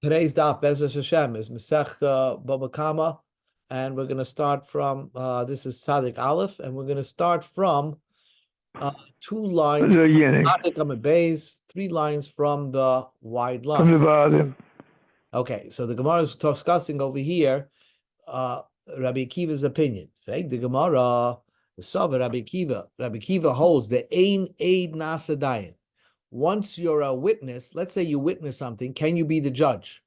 Today's daf, Bezos Hashem, is Masechta Bava Kamma, and we're going to start from, this is Tzadik Aleph, and we're going to start from two lines, The beginning, Tzadik Amud Beis, 3 lines from the wide from the line. bottom. Okay, so the Gemara is discussing over here Rabbi Akiva's opinion. Right? The Gemara, the Sava, Rabbi Akiva holds the Ein Eid Nasadayin. Once you're a witness, let's say you witness something, can you be the judge?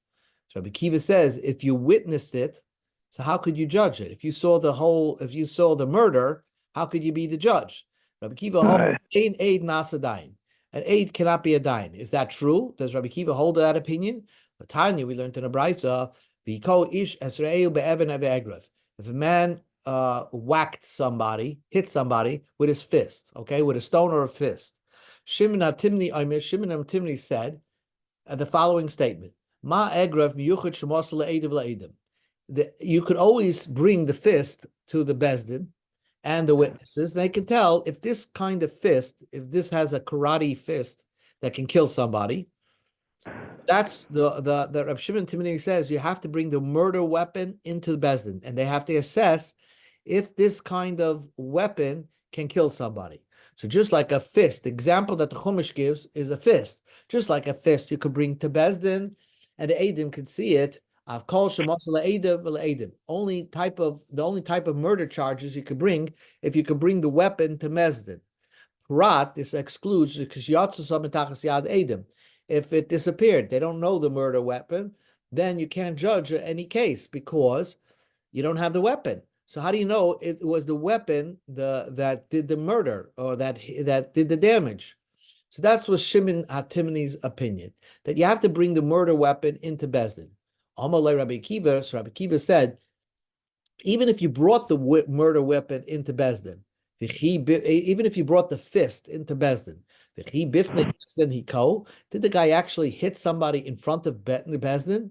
So Rabbi Akiva says, if you witnessed it, so how could you judge it? If you saw the murder, how could you be the judge? Rabbi Akiva holds Ein Eid Nasadayin. An aid cannot be a dayan. Is that true? Does Rabbi Akiva hold that opinion? Tanya, we learned in a brayso, if a man whacked somebody, hit somebody with his fist, okay, with a stone or a fist, Shimon HaTimni said the following statement: Ma egrav miyuchad shemos le'edim le'edim. You could always bring the fist to the bezdin and the witnesses. They can tell if this kind of fist, if this has a karate fist that can kill somebody. That's the Reb Shimon Timni says you have to bring the murder weapon into the bezdin, and they have to assess if this kind of weapon can kill somebody. So just like a fist, the example that the Chumash gives is a fist. Just like a fist, you could bring to bezdin, and the Eidim could see it. The only type of murder charges you could bring if you could bring the weapon to bezdin. Prat, this excludes because Eidim. If it disappeared, they don't know the murder weapon, then you can't judge any case because you don't have the weapon. So how do you know it was the weapon that did the murder or that did the damage? So that was Shimon HaTimni's opinion, that you have to bring the murder weapon into bezdin. Amalei Rabbi Akiva, so Rabbi Akiva said, even if you brought the murder weapon into bezdin, even if you brought the fist into bezdin, did the guy actually hit somebody in front of bezdin?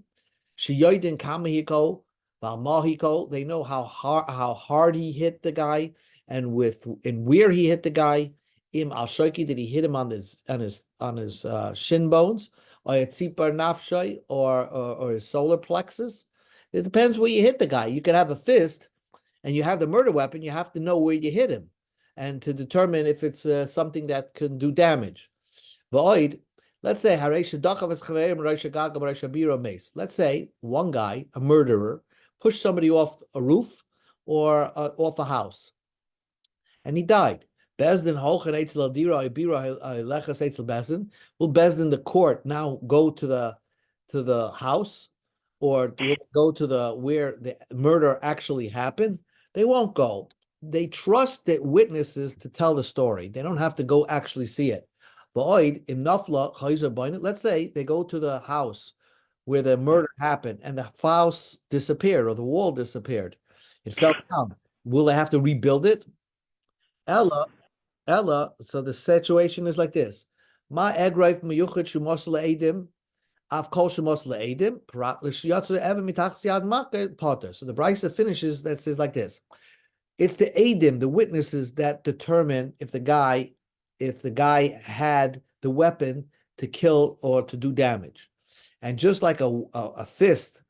They know how hard he hit the guy and where he hit the guy. Did he hit him on his shin bones, or or his solar plexus? It depends where you hit the guy. You could have a fist and you have the murder weapon. You have to know where you hit him and to determine if it's something that can do damage. Let's say let's say one guy, a murderer, pushed somebody off a roof or off a house, and he died. Will Bezdin, the court, now go to the house or go to where the murder actually happened? They won't go. They trust the witnesses to tell the story. They don't have to go actually see it. Let's say they go to the house where the murder happened and the house disappeared or the wall disappeared. It fell down. Will they have to rebuild it? Ella, so the situation is like this. Ma egraif miyuchad shumos le'edim, av kol shumos le'edim, prat l'shiyatzu ever mitach siyad makeh potter. So the brayso finishes that says like this. It's the Eidim, the witnesses, that determine if the guy had the weapon to kill or to do damage. And just like a fist,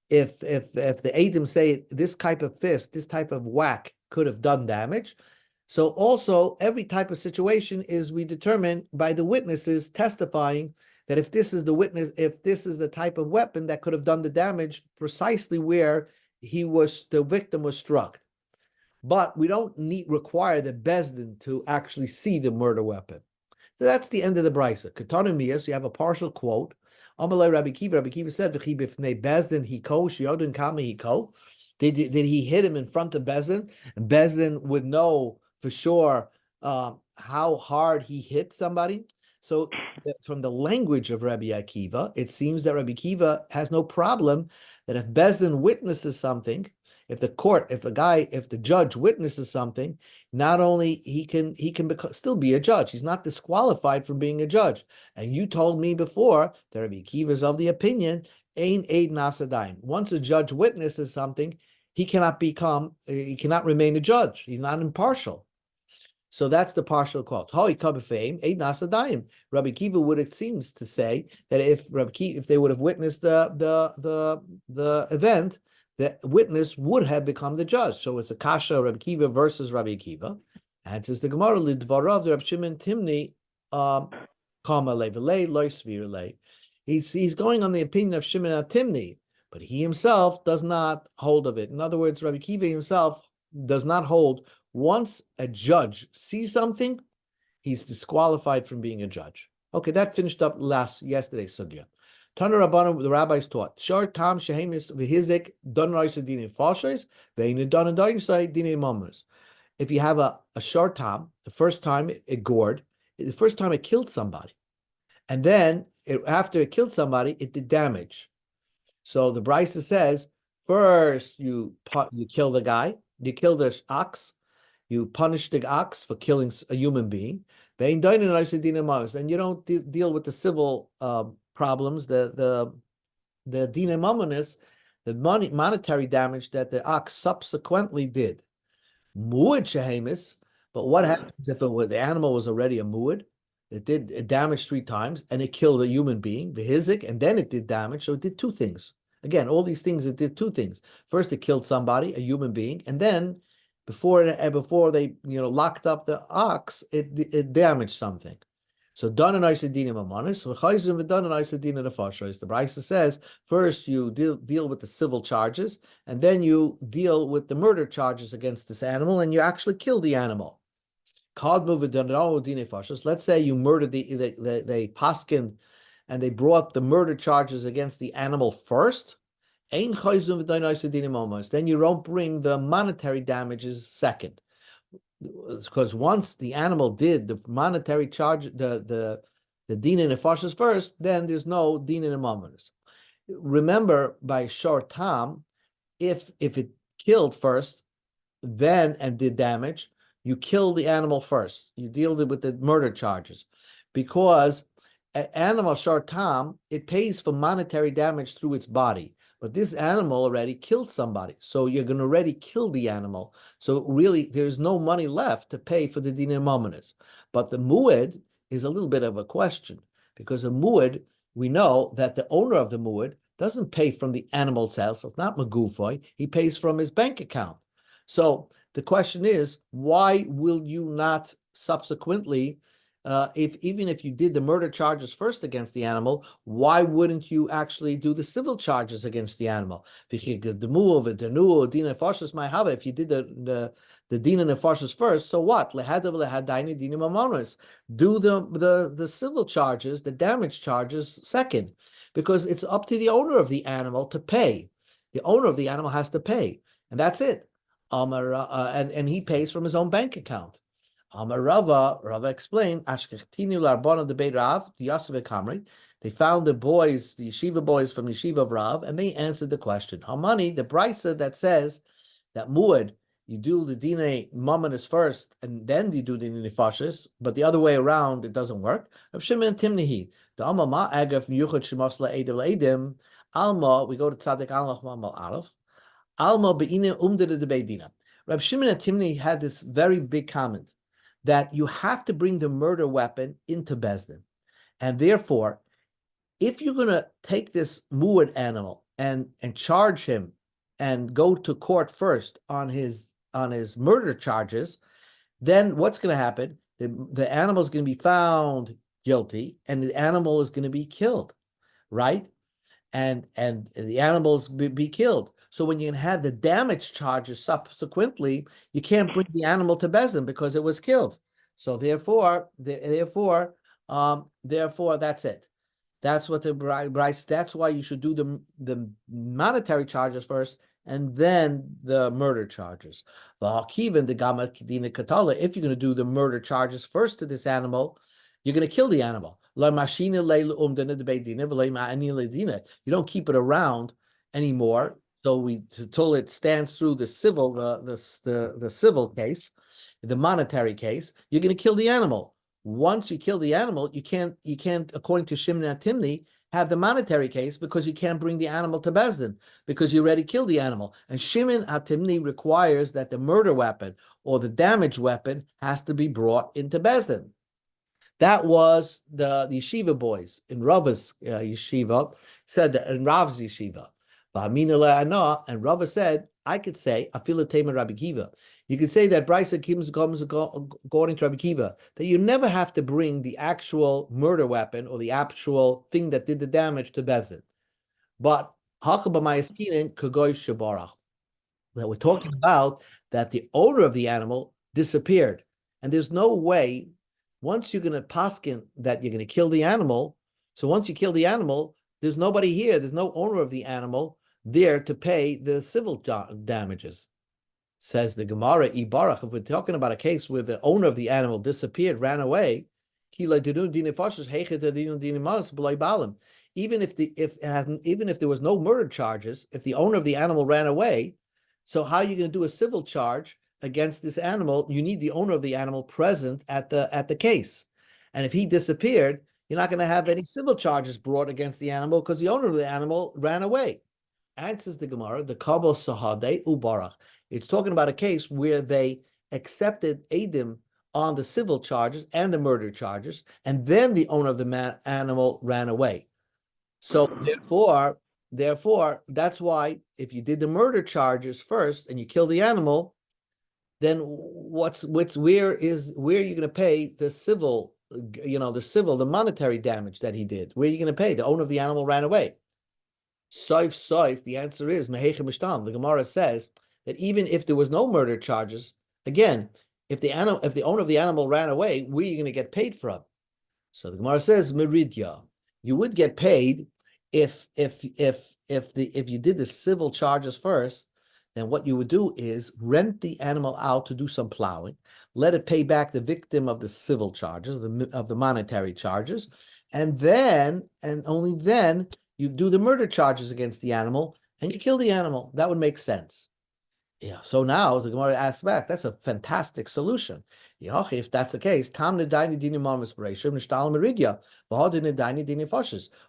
if the Eidim say this type of fist, this type of whack could have done damage, so also every type of situation is we determine by the witnesses testifying that if this is the type of weapon that could have done the damage precisely where the victim was struck. But we don't require the bezdin to actually see the murder weapon. So that's the end of the brayso. Ketanumiyas, you have a partial quote. Amalei Rabbi Akiva said, "V'chi b'fnei bezdin hiko sheyodin Kamma hiko." Did he hit him in front of bezdin? And bezdin would know for sure how hard he hit somebody. So from the language of Rabbi Akiva, it seems that Rabbi Akiva has no problem that if bezdin witnesses something, if the judge witnesses something, not only he can still be a judge. He's not disqualified from being a judge. And you told me before that Rabbi Akiva is of the opinion, Ein Eid Nasadayin. Once a judge witnesses something, he cannot remain a judge. He's not impartial. So that's the partial quote. Rabbi Kiva would, it seems to say that if they would have witnessed the event, the witness would have become the judge. So it's a kasha Rabbi Kiva versus Rabbi Kiva. And says the Gemara, Lidvarav, the Rabbi Shimon Timni, Kamma levelei, loy svirlei. He's going on the opinion of Shimon Timni, but he himself does not hold of it. In other words, Rabbi Kiva himself does not hold. Once a judge sees something, he's disqualified from being a judge. Okay, that finished up yesterday's sugya. Tana Rabbanu, the rabbis taught, Shar Tam Shehemis V'Hizik Don Raisa Dinin Falshes Ve'In Don and Daisai Dinin Momers. If you have a short tam, the first time it gored, the first time it killed somebody, and then after it killed somebody, it did damage. So the Brisa says, first you kill the guy, you kill the ox, you punish the ox for killing a human being, and you don't deal with the civil problems, the dina mominus, the monetary damage that the ox subsequently did. Muad shehemis, but what happens if the animal was already a muad? It damaged 3 times and it killed a human being, the hizik, and then it did damage. So it did 2 things. Again, all these things, it did 2 things. First, it killed somebody, a human being, and then before they locked up the ox, it damaged something. So the Brisa says first you deal with the civil charges, and then you deal with the murder charges against this animal, and you actually kill the animal. Let's say you murdered they paskined, and they brought the murder charges against the animal first. Then you don't bring the monetary damages second, because once the animal did the monetary charge, the din in nefashos first, then there's no din in amominus. Remember, by short tam, if it killed first, then and did damage, you kill the animal first. You deal with the murder charges, because an animal short tam, it pays for monetary damage through its body. But this animal already killed somebody, so you're going to already kill the animal. So really, there's no money left to pay for the dinner mominus. But the muad is a little bit of a question, because a muad, we know that the owner of the muad doesn't pay from the animal itself. So it's not magufoi. He pays from his bank account. So the question is, why will you not subsequently, even if you did the murder charges first against the animal, why wouldn't you actually do the civil charges against the animal? If you did the dina nefashos first, so what? Do the civil charges, the damage charges second, because it's up to the owner of the animal to pay. The owner of the animal has to pay, and that's it. And he pays from his own bank account. Rava explained, they found the boys, the yeshiva boys from yeshiva of Rav, and they answered the question. Hamani, the brisa that says that muad, you do the dine mominus first, and then you do the nefashis, but the other way around, it doesn't work. Rav Shimon Timnihi, the Alma ma agaf miyuchad shemos la'edim la'edim, Alma, we go to Tzadik Alach Mamal Aleph, Alma be'ine umdede de beidina. Rav Shimon Timni had this very big comment that you have to bring the murder weapon into Bezdin. And therefore, if you're going to take this muad animal and charge him and go to court first on his murder charges, then what's going to happen? The animal is going to be found guilty, and the animal is going to be killed, right? And the animals be killed. So when you have the damage charges subsequently, you can't bring the animal to Bezdin because it was killed. So therefore, that's it. That's what the Bryce. That's why you should do the monetary charges first, and then the murder charges. The Hakiv the Gamma Kedina Katala. If you're going to do the murder charges first to this animal, you're going to kill the animal. You don't keep it around anymore. So until it stands through the civil, the civil case, the monetary case, you're going to kill the animal. Once you kill the animal, you can't, according to Shimon Timni, have the monetary case, because you can't bring the animal to Bezdin because you already killed the animal. And Shimon Timni requires that the murder weapon or the damaged weapon has to be brought into Bezdin. That was the yeshiva boys in Rava's yeshiva said that in Rav's yeshiva. And Rava said, I could say, Afilatema Rabbi Kiva. You could say that Brisa comes according to Rabbi Kiva, that you never have to bring the actual murder weapon or the actual thing that did the damage to Bezin. But that we're talking about that the owner of the animal disappeared. And there's no way, once you're going to paskin that you're going to kill the animal, so once you kill the animal, there's nobody here, there's no owner of the animal there to pay the civil damages. Says the Gemara, Ibarach, if we're talking about a case where the owner of the animal disappeared, ran away, even if there was no murder charges, if the owner of the animal ran away, so how are you going to do a civil charge against this animal? You need the owner of the animal present at the case. And if he disappeared, you're not going to have any civil charges brought against the animal because the owner of the animal ran away. Answers the Gemara, the Kabo Sahade Ubarach. It's talking about a case where they accepted Edim on the civil charges and the murder charges, and then the owner of the animal ran away. So therefore, that's why if you did the murder charges first and you kill the animal, then where are you going to pay the civil, the monetary damage that he did? Where are you going to pay? The owner of the animal ran away. Soif, the answer is Mehechem Mishtam. The Gemara says that even if there was no murder charges, again, if the owner of the animal ran away, where are you going to get paid from? So the Gemara says Meridya. You would get paid if you did the civil charges first. Then what you would do is rent the animal out to do some plowing, let it pay back the victim of the civil charges, of the monetary charges, and only then you do the murder charges against the animal and you kill the animal. That would make sense. Yeah. So now the Gemara asks back, that's a fantastic solution. If that's the case,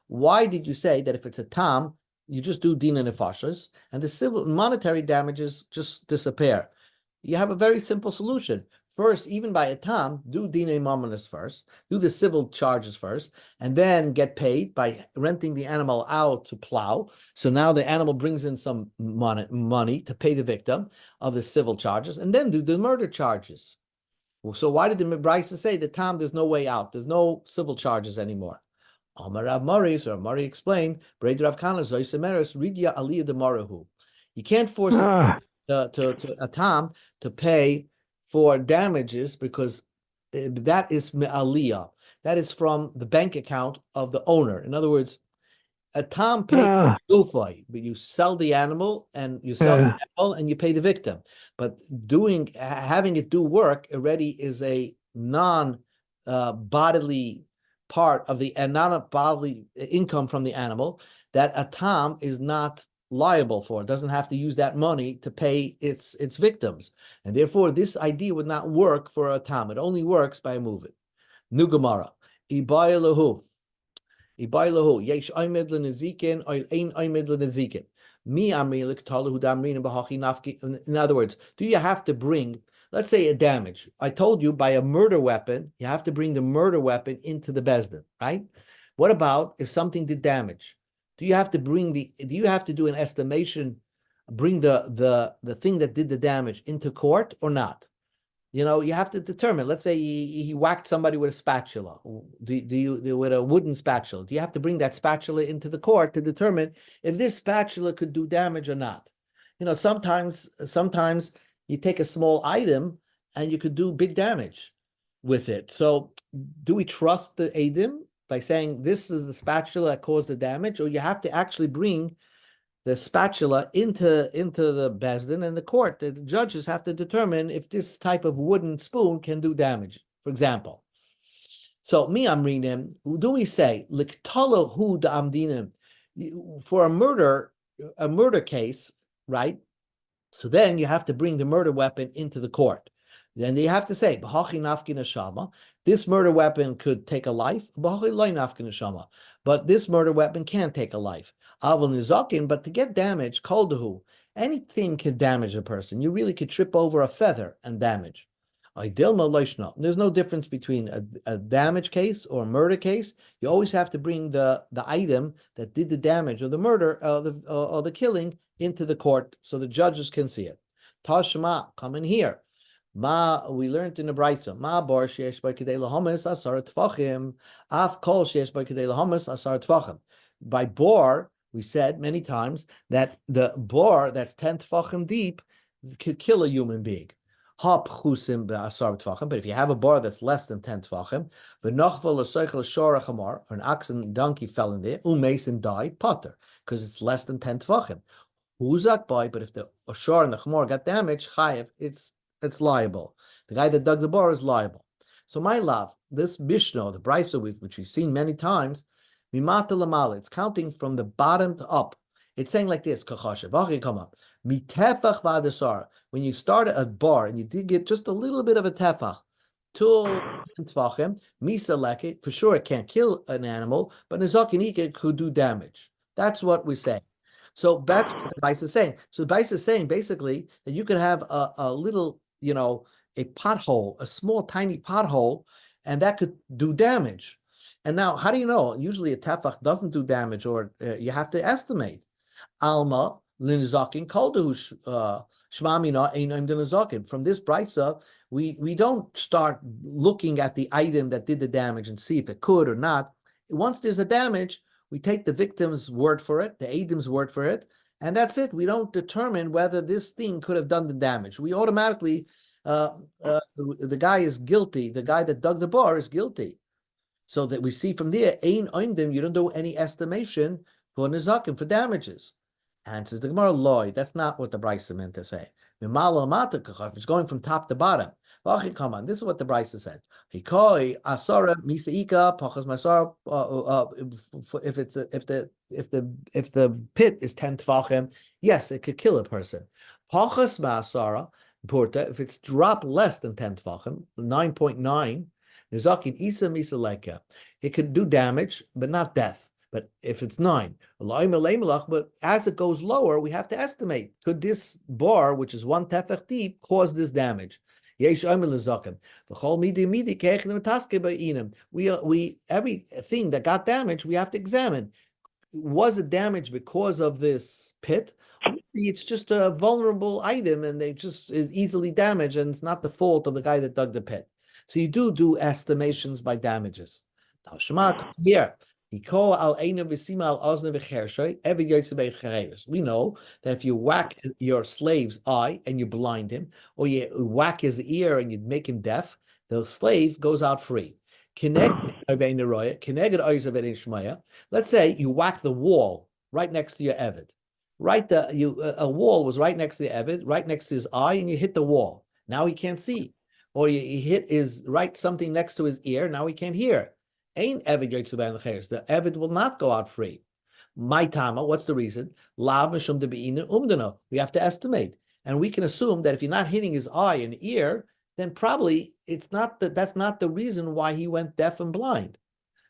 why did you say that if it's a tam, you just do dina nefashos and the civil monetary damages just disappear? You have a very simple solution. First, even by a tam, do dina imamonis first, do the civil charges first, and then get paid by renting the animal out to plow. So now the animal brings in some money to pay the victim of the civil charges, and then do the murder charges. So why did the Brisa say the tam, there's no way out, there's no civil charges anymore? Amar Rav Mari, so Rav Mari explained, Brei Rav Kana Zoysemeres Ridya Aliyah de Marahu. You can't force a tam to pay for damages because that is aliyah. That is from the bank account of the owner. In other words, a tam pays gufay, but you sell the animal and you pay the victim. But having it do work already is a non-bodily part of the non-bodily income from the animal that a tam is not liable for. It doesn't have to use that money to pay its victims. And therefore, this idea would not work for a tam. It only works by a moving. New Gemara. Ibaylahu. Yesh aymed lenezikin or ein aymed lenezikin. Mi amilik talahu damrin bahachi nafki. In other words, do you have to bring, let's say, a damage? I told you by a murder weapon, you have to bring the murder weapon into the bezdin, right? What about if something did damage? Do you have to do an estimation, bring the thing that did the damage into court or not? You have to determine. Let's say he whacked somebody with a spatula, with a wooden spatula. Do you have to bring that spatula into the court to determine if this spatula could do damage or not? Sometimes you take a small item and you could do big damage with it. So do we trust the Eidim by saying this is the spatula that caused the damage, or you have to actually bring the spatula into the bezdin and the court? The judges have to determine if this type of wooden spoon can do damage, for example. So mi amrinim, do we say liktala hu da amdinim for a murder case, right? So then you have to bring the murder weapon into the court. Then they have to say, this murder weapon could take a life, but this murder weapon can't take a life. But to get damage, kaldahu, Anything can damage a person. You really could trip over a feather and damage. There's no difference between a damage case or a murder case. You always have to bring the item that did the damage or the murder or the killing into the court so the judges can see it. Tashma, come in here. We learned in the Brisa, Ma bar sheyesh by kedei lahamis asar tefachim, af kol sheyesh by kedei lahamis asar tefachim. By bore, we said many times that the bore that's 10 tefachim deep could kill a human being. But if you have a bar that's less than 10 tefachim, an ox and donkey fell in there, umes and died, potter, because it's less than 10 tefachim. Huzak boy, but if the shor and the chamor got damaged, chayev, it's liable. The guy that dug the bar is liable. So my love, this Mishnah, the Brisa, which we've seen many times, mimata lamala, it's counting from the bottom to up. It's saying like this, Kamma. Mitefach v'adasar. When you start a bar and you did get just a little bit of a tefach, till tvachim, misa leke, for sure it can't kill an animal, but nezakinika could do damage. That's what we say. So that's what the Bais is saying. So the Bais is saying basically that you could have a little, a pothole, a small tiny pothole, and that could do damage. And now, how do you know? Usually a tefach doesn't do damage, or you have to estimate. Alma linzakin kaldu shmamina einaim dinazakin. From this brisa, we don't start looking at the item that did the damage and see if it could or not. Once there's a damage, we take the victim's word for it, the Adam's word for it, and that's it. We don't determine whether this thing could have done the damage. We automatically, the guy is guilty. The guy that dug the bar is guilty. So that we see from there, ein oimdim, you don't do any estimation for nizakim, for damages. And says the Gemara, loy, that's not what the Brisa meant to say. If it's going from top to bottom. Kamma, this is what the Brisa said. If the pit is 10 tvachim, yes, it could kill a person. Pachas ma'asara, if it's dropped less than 10 tvachim, 9.9, nizakin isa misa leka, it could do damage, but not death. But if it's 9, but as it goes lower, we have to estimate, could this bar, which is 1 tefach deep, cause this damage? We everything that got damaged, we have to examine. Was it damaged because of this pit? It's just a vulnerable item and they just is easily damaged, and it's not the fault of the guy that dug the pit. So you do estimations by damages. Here. We know that if you whack your slave's eye and you blind him, or you whack his ear and you make him deaf, the slave goes out free. Let's say you whack the wall right next to your Eved. A wall was right next to the Eved, right next to his eye, and you hit the wall. Now he can't see. Or you hit something next to his ear, now he can't hear. The Eved will not go out free. My tama, what's the reason? We have to estimate. And we can assume that if you're not hitting his eye and ear, then probably that's not the reason why he went deaf and blind.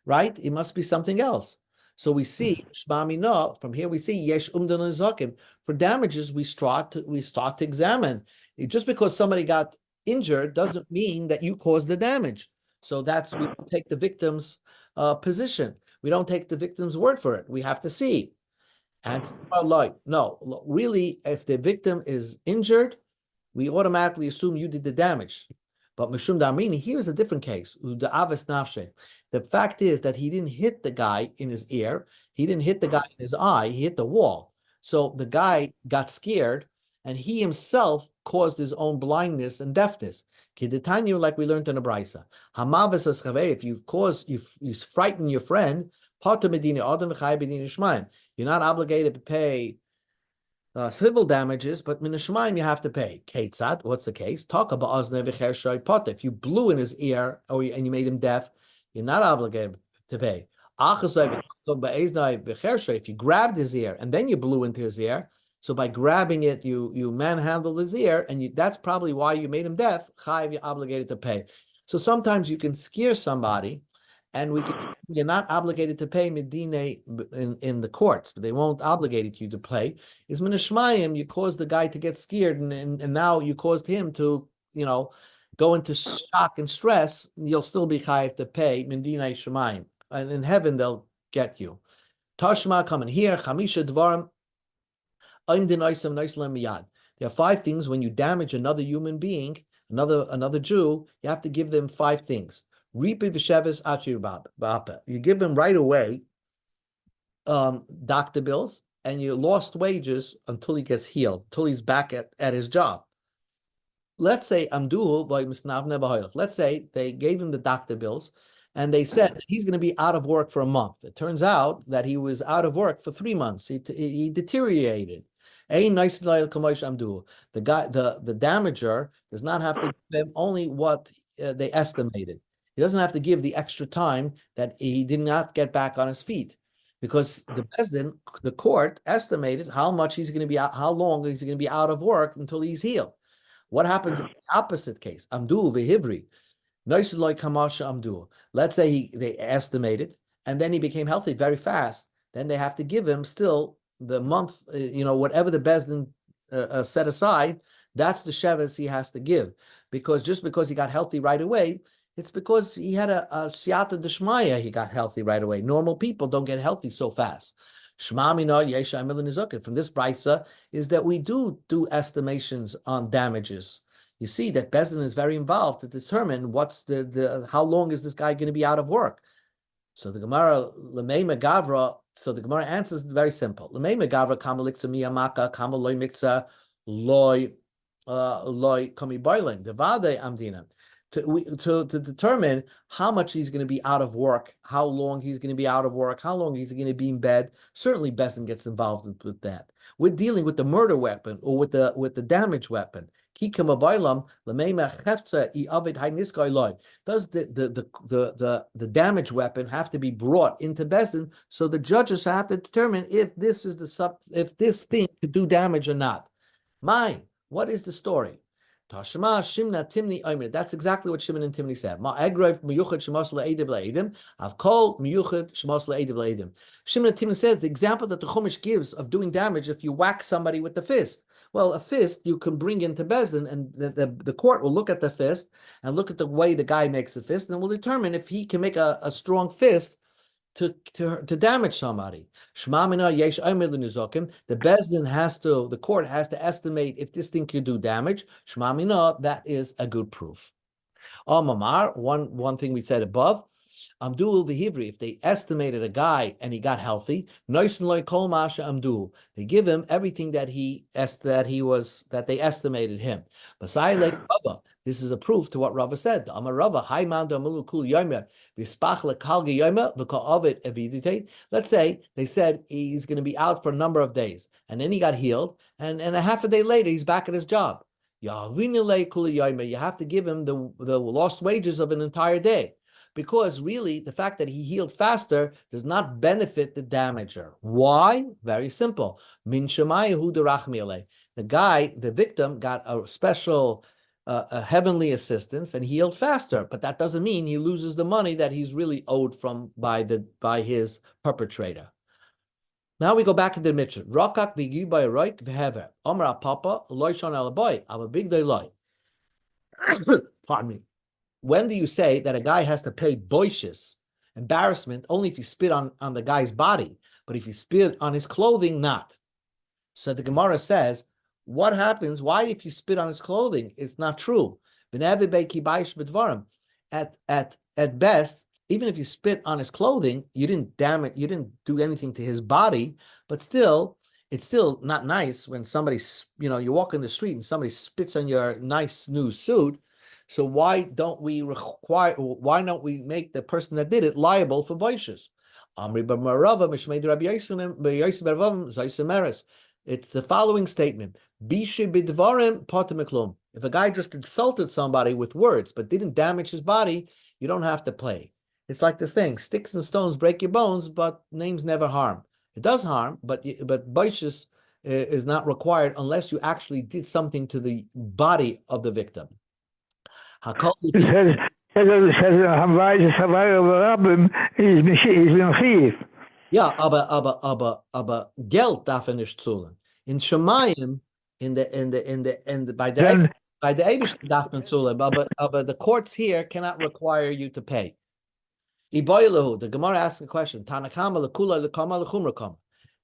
Right? It must be something else. So we see, from here we see yesh umdana zakim. For damages, we start to examine. Just because somebody got injured doesn't mean that you caused the damage. So we don't take the victim's position. We don't take the victim's word for it. We have to see. And no, really, if the victim is injured, we automatically assume you did the damage. But Mishum Damrini, here is a different case. The fact is that he didn't hit the guy in his ear. He didn't hit the guy in his eye. He hit the wall. So the guy got scared, and he himself caused his own blindness and deafness. Kidetanya, like we learned in the Brisa. If you frighten your friend, you're not obligated to pay civil damages, but minashmaim you have to pay. Ketzat, what's the case? Talk about if you blew in his ear and you made him deaf, you're not obligated to pay. If you grabbed his ear and then you blew into his ear, so by grabbing it, you manhandled his ear, and that's probably why you made him deaf. Chayiv, you're obligated to pay. So sometimes you can scare somebody, and you're not obligated to pay medine in the courts, but they won't obligate you to pay. Is minashmayim, you caused the guy to get scared, and now you caused him to, go into shock and stress. You'll still be chayiv to pay medine shemayim, and in heaven they'll get you. Tashma, coming here, chamisha dvarim. There are 5 things when you damage another human being, another Jew, you have to give them 5 things. You give them right away doctor bills, and you lost wages until he gets healed, until he's back at his job. Let's say let's say they gave him the doctor bills, and they said he's going to be out of work for a month. It turns out that he was out of work for 3 months. He deteriorated. The damager does not have to give them only what they estimated. He doesn't have to give the extra time that he did not get back on his feet, because the court estimated how much he's going to be out, how long he's going to be out of work until he's healed. What happens in the opposite case? Amdu vehivri. Let's say they estimated, and then he became healthy very fast. Then they have to give him still the month, whatever the Bezdin set aside. That's the sheves he has to give, because just because he got healthy right away, it's because he had a siyata d'shmaya. He got healthy right away. Normal people don't get healthy so fast. From this brisa is that we do estimations on damages. You see that Bezdin is very involved to determine what's how long is this guy going to be out of work. So the Gemara answers very simple. Lemei megavra kama liksa miyamaka kama loy miksa loy komi boiling devade amdina. To determine how much he's going to be out of work, how long he's going to be out of work, how long he's going to be in bed. Certainly, Bezdin gets involved with that. We're dealing with the murder weapon or with the damage weapon. Does the damage weapon have to be brought into Bezdin? So the judges have to determine if this thing could do damage or not. What is the story? Tashma Shimna Timni Omer. That's exactly what Shimon and Timni said. Ma Egrov Miyuchad Shemos LeEdiv LeEdim. I've called Miyuchad Shemos LeEdiv LeEdim. Shimon and Timni says the example that the Chumash gives of doing damage if you whack somebody with the fist. Well, a fist you can bring into Bezdin, and the court will look at the fist and look at the way the guy makes a fist, and will determine if he can make a strong fist to damage somebody. The court has to estimate if this thing could do damage. That is a good proof. One thing we said above, if they estimated a guy and he got healthy, they give him everything that they estimated him. This is a proof to what Rava said. Let's say they said he's going to be out for a number of days, and then he got healed, and a half a day later he's back at his job. You have to give him the lost wages of an entire day, because really the fact that he healed faster does not benefit the damager. Why? Very simple. The victim, got a special a heavenly assistance and healed faster, but that doesn't mean he loses the money that he's really owed by his perpetrator. Now we go back into the Mishnah. Rakak v'gibai roik v'hever. Omar papa loishon alaboy. I'm a big day loy. Pardon me. When do you say that a guy has to pay boishes, embarrassment, only if you spit on the guy's body, but if you spit on his clothing, not? So the Gemara says, what happens? Why, if you spit on his clothing, it's not true. At best, even if you spit on his clothing, you didn't do anything to his body, but still, it's still not nice when somebody, you walk in the street and somebody spits on your nice new suit. So why don't we make the person that did it liable for boishes? It's the following statement. If a guy just insulted somebody with words but didn't damage his body, you don't have to pay. It's like this thing, sticks and stones break your bones, but names never harm. It does harm, but boishes is not required unless you actually did something to the body of the victim. Ja, aber Geld darf er nicht zahlen. In Shemayim, by the Eibishter darf man zahlen, aber the courts here cannot require you to pay. Iboilahu, the Gemara asks a question. Tanakama lekula lekama lechumra kama.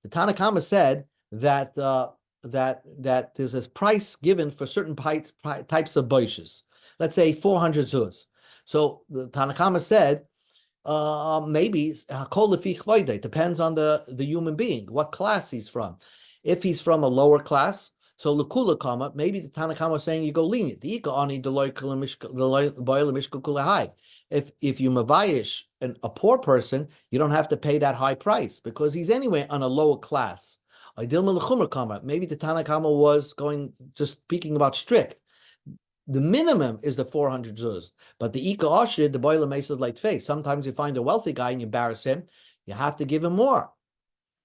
The Tanakama said that that there's a price given for certain types of boishes. Let's say 400 zuz. So the Tanakama said maybe depends on the human being, what class he's from. If he's from a lower class, so lekula kama, maybe the Tanakama was saying you go lenient. If you mavayish a poor person, you don't have to pay that high price because he's anyway on a lower class. Maybe the Tanakama was just speaking about strict. The minimum is the 400 zuz, but the ika ashid, the boiler mesad light face. Sometimes you find a wealthy guy and you embarrass him, you have to give him more.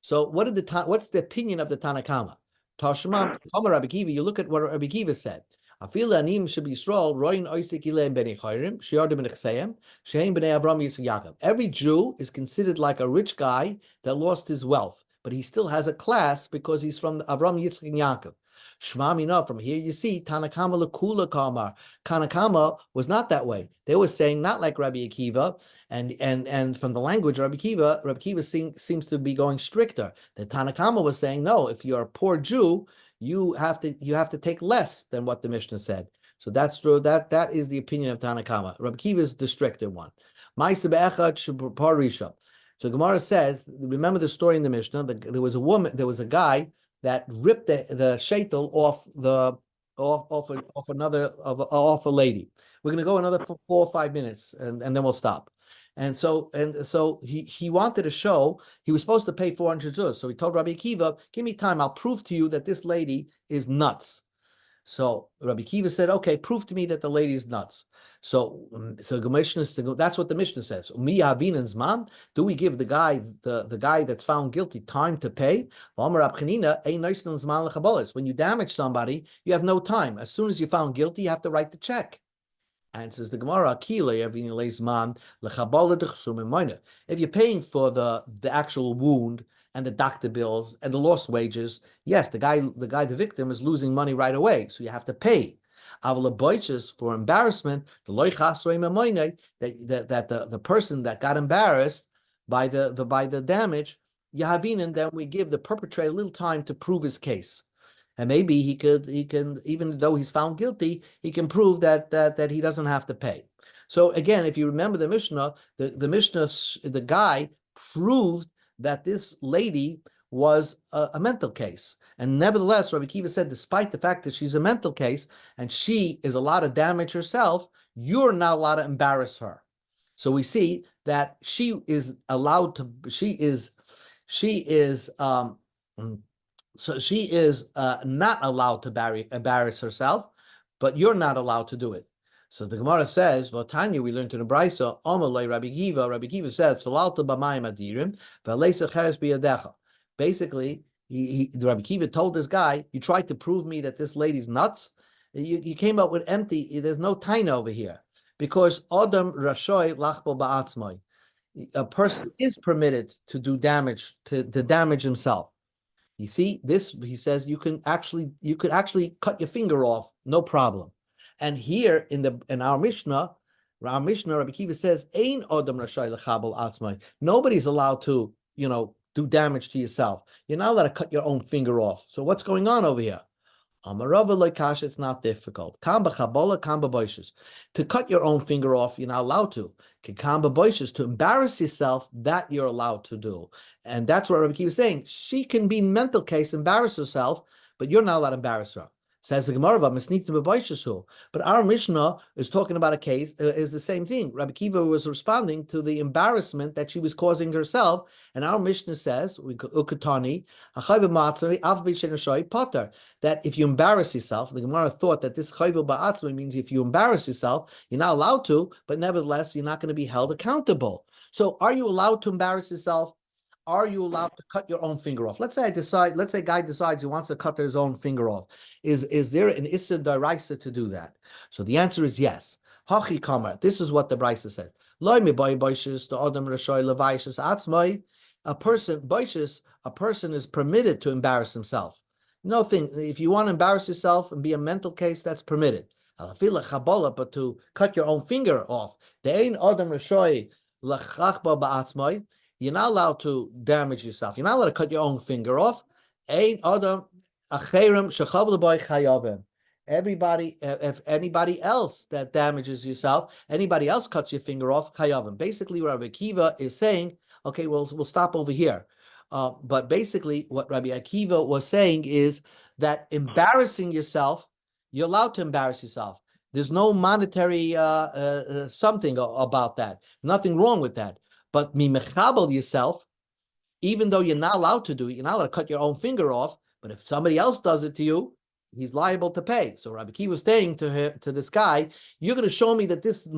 So what's the opinion of the Tanakama? Tashma, Kamma Rabbi Kiva, you look at what Rabbi Kiva said. Afil anim should be Yisrael, roin oisik ilem bnei chayrim, shiardim b'nechseim, shehem bnei Avram Yitzchak Yaakov. Every Jew is considered like a rich guy that lost his wealth, but he still has a class because he's from Avram Yitzchak and Yaakov. Shma mina, from here you see Tanakama lekula kamar. Tanakama was not that way. They were saying not like Rabbi Akiva, and from the language Rabbi Akiva seems to be going stricter. The Tanakama was saying no. If you're a poor Jew, you have to take less than what the Mishnah said. So that's true. That is the opinion of Tanakama. Rabbi Akiva is the stricter one. So Gemara says, remember the story in the Mishnah. There was a guy that ripped the shaitel off a lady. We're going to go another 4 or 5 minutes, and then we'll stop. And so he wanted to show he was supposed to pay 400 zuz. So he told Rabbi Akiva, "Give me time. I'll prove to you that this lady is nuts." So Rabbi Akiva said, "Okay, prove to me that the lady is nuts." So that's what the Mishnah says. Do we give the guy that's found guilty time to pay? When you damage somebody, you have no time. As soon as you're found guilty, you have to write the check. And says the Gemara, if you're paying for the actual wound and the doctor bills and the lost wages, yes, the victim is losing money right away, so you have to pay. For embarrassment, the person that got embarrassed by the damage, Yahavin, then we give the perpetrator a little time to prove his case. And maybe he can, even though he's found guilty, he can prove that he doesn't have to pay. So again, if you remember the Mishnah, the guy proved that this lady was a mental case. And nevertheless, Rabbi Akiva said, despite the fact that she's a mental case and she is allowed to damage herself, you're not allowed to embarrass her. So we see that she is allowed to, she is not allowed to embarrass herself, but you're not allowed to do it. So the Gemara says, "V'tanya," we learned in the Brisa, "Omalei Rabbi Akiva." Rabbi Akiva says, "Salalta b'mayim adirim, v'leisa cheres biyadecha." Basically, the Rabbi Akiva told this guy, "You tried to prove me that this lady's nuts. You came up with empty. There's no taina over here because Adam Rashoy lachbo ba'atzmai. A person is permitted to do damage to damage himself." You see this, he says you could actually cut your finger off, no problem. And here in our Mishnah, Rabbi Akiva says, "Ein Adam Rashai lechabel atzmai." Nobody's allowed to, do damage to yourself. You're not allowed to cut your own finger off. So what's going on over here? Amarava loikash, it's not difficult. Kamba chabola, kamba boishes. To cut your own finger off, you're not allowed to. Kamba boishes, to embarrass yourself, that you're allowed to do. And that's what Rabbi Akiva is saying. She can be in mental case, embarrass herself, but you're not allowed to embarrass her. Says the Gemara, but our Mishnah is talking about a case, is the same thing. Rabbi Akiva was responding to the embarrassment that she was causing herself, and our Mishnah says, that if you embarrass yourself, the Gemara thought that this chayvu ba'atzmi means if you embarrass yourself, you're not allowed to, but nevertheless, you're not going to be held accountable. So are you allowed to embarrass yourself? Are you allowed to cut your own finger off? Let's say a guy decides he wants to cut his own finger off. Is there an issa d'oraisa to do that? So the answer is yes. Hachi Kamma. This is what the Brisa said. Loi mi boy boishes the Adam Rashoy levaishis atzmai. A person is permitted to embarrass himself. Nothing. If you want to embarrass yourself and be a mental case, that's permitted. But to cut your own finger off, you're not allowed to damage yourself. You're not allowed to cut your own finger off. Everybody, if anybody else that damages yourself, anybody else cuts your finger off, chayavim. Basically, what Rabbi Akiva is saying, okay, we'll stop over here. But basically, what Rabbi Akiva was saying is that embarrassing yourself, you're allowed to embarrass yourself. There's no monetary something about that. Nothing wrong with that. But mimechabel yourself, even though you're not allowed to do it, you're not allowed to cut your own finger off. But if somebody else does it to you, he's liable to pay. So Rabbi Akiva was saying to this guy, you're going to show me that this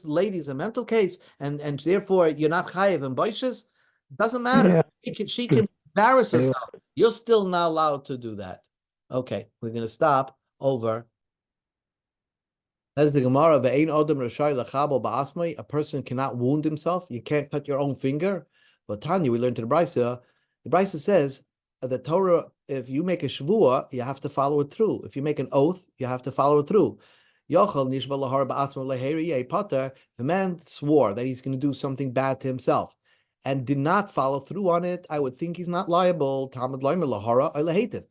lady is a mental case, and therefore you're not chayiv and boishes. Doesn't matter. Yeah. She can embarrass herself. You're still not allowed to do that. Okay, we're going to stop over. As the Gemara, a person cannot wound himself. You can't cut your own finger. But Tanya, we learned to the Brisa. The Brisa says the Torah, if you make a shvuah, you have to follow it through. If you make an oath, you have to follow it through. The man swore that he's going to do something bad to himself and did not follow through on it. I would think he's not liable. Talmud Bavli Daf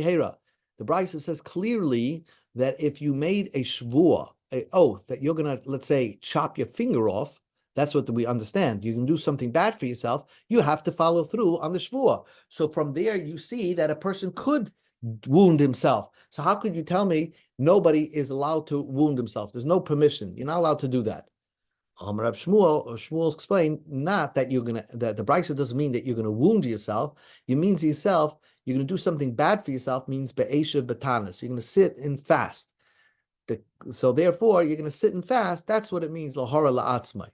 Yomi. The Brisa says clearly that if you made a shvuah, an oath, that you're going to, let's say, chop your finger off, that's what we understand. You can do something bad for yourself, you have to follow through on the shvuah. So from there, you see that a person could wound himself. So how could you tell me nobody is allowed to wound himself? There's no permission. You're not allowed to do that. Rab Shmuel explained not that that the Brisa doesn't mean that you're gonna wound yourself. It means yourself, you're gonna do something bad for yourself, means be'esha betanas. You're gonna sit and fast. So therefore, you're gonna sit and fast. That's what it means, lahora la'atzmai.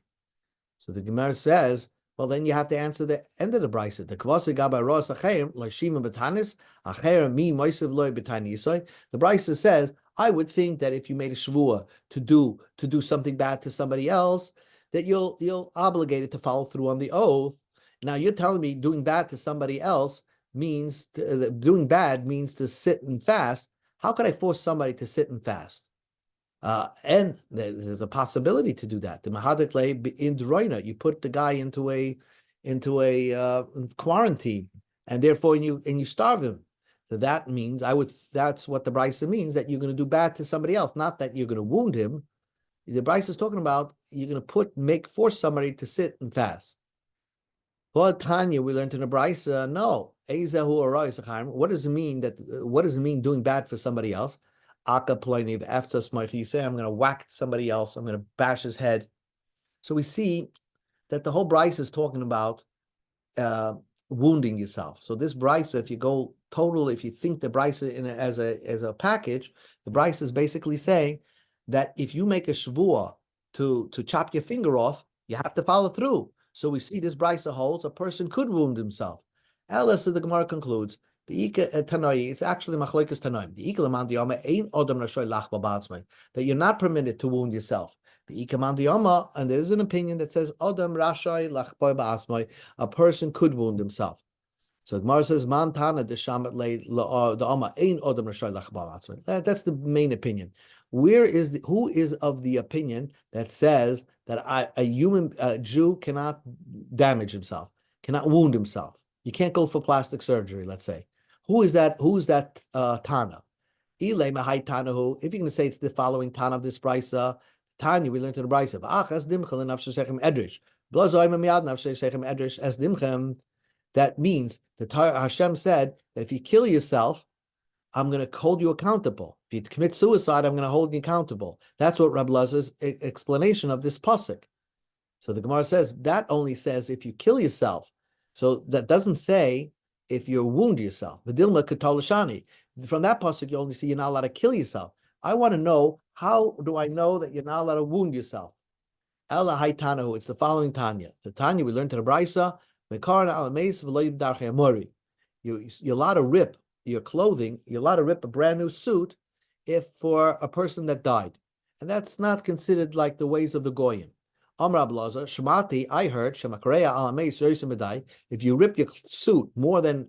So the Gemara says, well, then you have to answer the end of the Brisa. The kvasi gaba roas achayim l'shima betanis achayim mi moisev loy betani yisoy. The Brisa says, I would think that if you made a shvuah to do something bad to somebody else, that you'll obligated to follow through on the oath. Now you're telling me doing bad to somebody else means doing bad means to sit and fast. How could I force somebody to sit and fast? And there's a possibility to do that. The mahadik lay in droina, you put the guy into a quarantine, and therefore you starve him. So that means that's what the Brisa means, that you're going to do bad to somebody else, not that you're going to wound him. The Brisa is talking about you're going to force somebody to sit and fast. For Tanya, we learned in the Brisa, no. What does it mean doing bad for somebody else? You say, I'm going to whack somebody else, I'm going to bash his head. So we see that the whole Brisa is talking about wounding yourself. So this Brisa, if you go total, if you think the Brisa as a package, the Brisa is basically saying that if you make a shvuah to chop your finger off, you have to follow through. So we see this Brisa holds a person could wound himself. So the Gemara concludes, it's actually machlokes tanoim. The ikaman diyama ain't odam rashoy lachba ba'atzmai, that you're not permitted to wound yourself. The ikaman diyama, and there's an opinion that says odam rashoy lachba ba'atzmai, a person could wound himself. So the Gemara says man tana deshamet le the ama ain't odam rashoy lachba ba'atzmai. That's the main opinion. Who is of the opinion that says that a Jew cannot damage himself, cannot wound himself? You can't go for plastic surgery, let's say. Who is that Tana? If you're going to say it's the following Tana of this Brisa, Tanya, we learned in the Brisa. That means the Hashem said that if you kill yourself, I'm going to hold you accountable. If you commit suicide, I'm going to hold you accountable. That's what Rab Lazar's explanation of this pasuk. So the Gemara says that only says if you kill yourself. So that doesn't say if you wound yourself. The Dilma Katalashani. From that pasuk, you only see you're not allowed to kill yourself. I want to know, how do I know that you're not allowed to wound yourself? Ella Haitanahu. It's the following Tanya. The Tanya we learned to the Brisa. You're allowed to rip your clothing. You're allowed to rip a brand new suit if for a person that died, and that's not considered like the ways of the goyim. Amr Ablaza, Shemati, I heard Shemakareya Alameis Yosimedai. If you rip your suit more than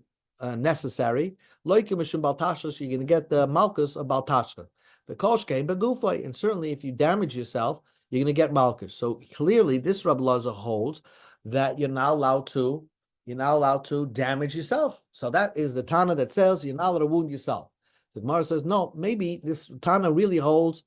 necessary, Loikim Mishum Baltasha, you're going to get the Malchus of Baltasha. The Koshkein Begufay, and certainly if you damage yourself, you're going to get Malchus. So clearly, this Rabbi Laza holds that you're not allowed to damage yourself. So that is the Tana that says you're not allowed to wound yourself. The Gemara says, no, maybe this Tana really holds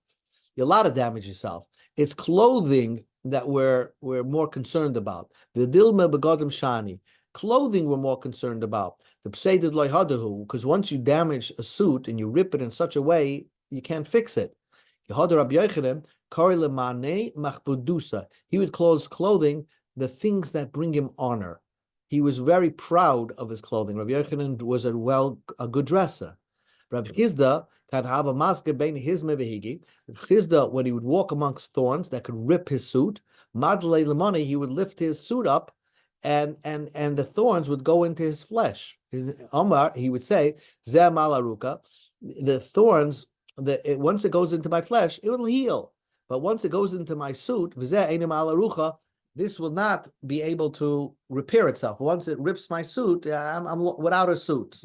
you're allowed to damage yourself. It's clothing that we're more concerned about. The dilma begodim shani. Clothing we're more concerned about. The pseidid loyhadahu, because once you damage a suit and you rip it in such a way, you can't fix it. He would clothing the things that bring him honor. He was very proud of his clothing. Rabbi Yochanan was a good dresser. Rabbi Chizda had have a maske bein hizme vehigi. Chizda, when he would walk amongst thorns that could rip his suit, madle lemani, he would lift his suit up, and the thorns would go into his flesh. Omar, he would say, Zeh malaruka, the thorns, once it goes into my flesh, it will heal. But once it goes into my suit, v'zeh enim malarucha, this will not be able to repair itself. Once it rips my suit, I'm without a suit.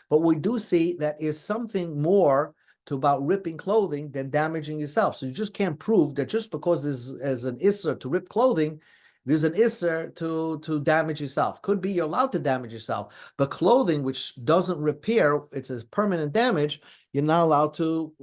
But we do see that is something more to about ripping clothing than damaging yourself. So you just can't prove that just because there's an isser to rip clothing, there's an isser to damage yourself. Could be you're allowed to damage yourself, but clothing which doesn't repair, it's a permanent damage, you're not allowed to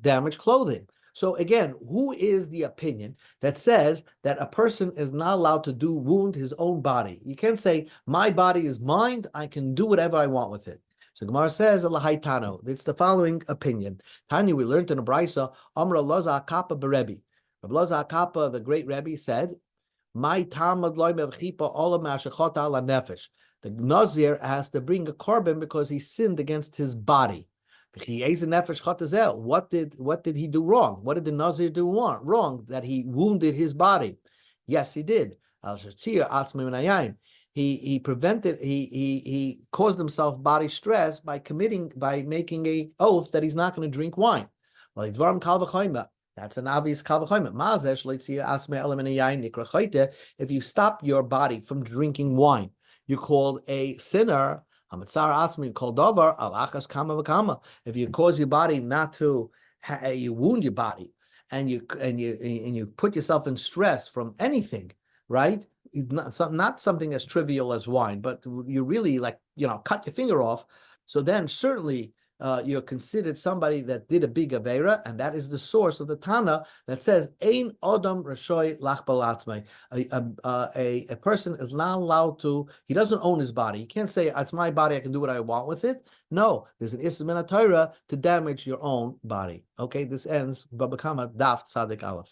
damage clothing. So again, who is the opinion that says that a person is not allowed to wound his own body? You can't say, my body is mine, I can do whatever I want with it. So Gemara says, it's the following opinion. Tanya, we learned in a brisa, Amra Laza Akapa Berebi. Laza Akapa, the great Rebbe, said, my Talmud loy mevchipa olam ma'ashachot ala nefesh. The Nazir has to bring a korban because he sinned against his body. What did he do wrong? What did the Nazir do wrong? That he wounded his body. Yes, he did. He caused himself body stress by making a oath that he's not going to drink wine. That's an obvious kal v'chomer. If you stop your body from drinking wine, you're called a sinner. If you cause your body not to, you wound your body, and you put yourself in stress from anything, right? Not something as trivial as wine, but you really cut your finger off. So then certainly you're considered somebody that did a big avera, and that is the source of the Tana that says Ein Odom Rashoy Lach Balatzmei. A person is not allowed to. He doesn't own his body. He can't say it's my body. I can do what I want with it. No, there's an Isra min Torah to damage your own body. Okay, this ends Baba Kamma Daf Tzadik Aleph.